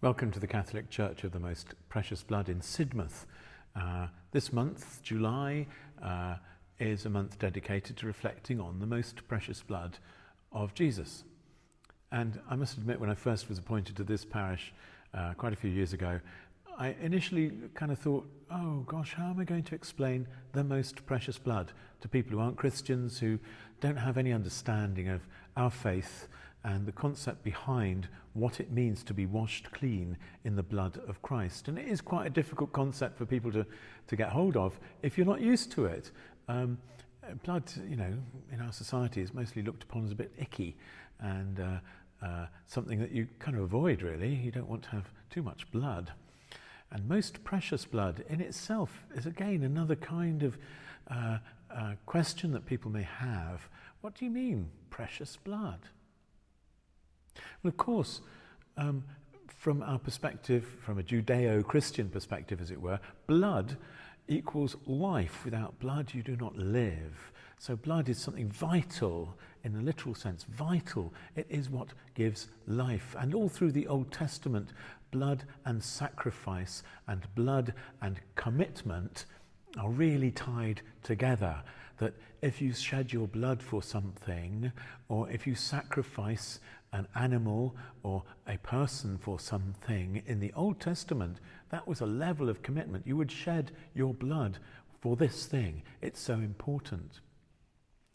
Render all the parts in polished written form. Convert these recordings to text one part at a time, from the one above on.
Welcome to the Catholic Church of the Most Precious Blood in Sidmouth. This month, July, is a month dedicated to reflecting on the most precious blood of Jesus. And I must admit, when I first was appointed to this parish quite a few years ago, I initially kind of thought, oh gosh, how am I going to explain the most precious blood to people who aren't Christians, who don't have any understanding of our faith and the concept behind what it means to be washed clean in the blood of Christ. And it is quite a difficult concept for people to get hold of if you're not used to it. Blood, in our society is mostly looked upon as a bit icky and something that you kind of avoid, really. You don't want to have too much blood. And most precious blood in itself is, again, another kind of question that people may have. What do you mean, precious blood? Well, of course, from our perspective, from a Judeo-Christian perspective, as it were, blood equals life. Without blood, you do not live. So blood is something vital, in the literal sense, vital. It is what gives life. And all through the Old Testament, blood and sacrifice and blood and commitment are really tied together. That if you shed your blood for something, or if you sacrifice an animal or a person for something, in the Old Testament, that was a level of commitment. You would shed your blood for this thing. It's so important.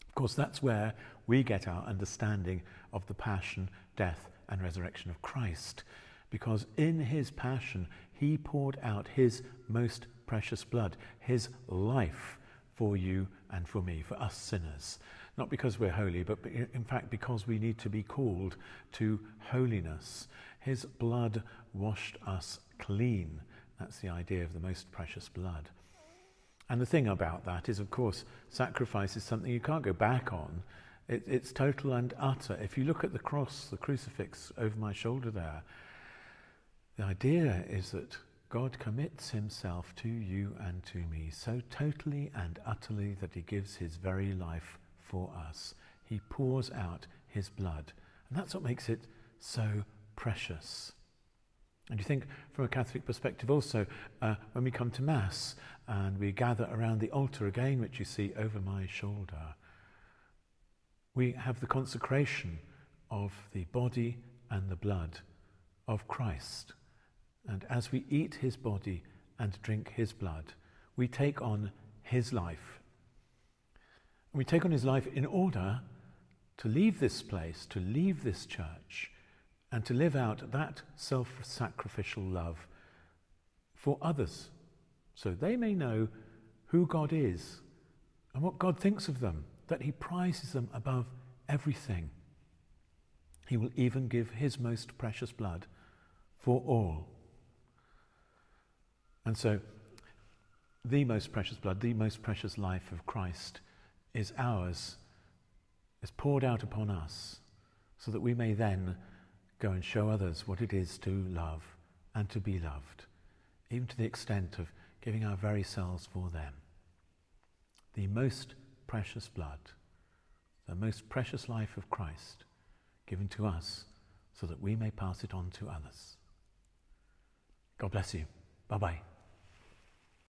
Of course, that's where we get our understanding of the passion, death, and resurrection of Christ. Because in his passion, he poured out his most precious blood, his life, for you and for me, for us sinners. Not because we're holy, but in fact because we need to be called to holiness. His blood washed us clean. That's the idea of the most precious blood. And the thing about that is, of course, sacrifice is something you can't go back on. It's total and utter. If you look at the cross, the crucifix over my shoulder there, the idea is that God commits himself to you and to me so totally and utterly that he gives his very life for us. He pours out his blood. And that's what makes it so precious. And you think from a Catholic perspective also, when we come to Mass and we gather around the altar again, which you see over my shoulder, we have the consecration of the body and the blood of Christ. And as we eat his body and drink his blood, we take on his life. We take on his life in order to leave this place, to leave this church, and to live out that self-sacrificial love for others, so they may know who God is and what God thinks of them, that he prizes them above everything. He will even give his most precious blood for all. And so, the most precious blood, the most precious life of Christ is ours, is poured out upon us, so that we may then go and show others what it is to love and to be loved, even to the extent of giving our very selves for them. The most precious blood, the most precious life of Christ, given to us, so that we may pass it on to others. God bless you. Bye-bye.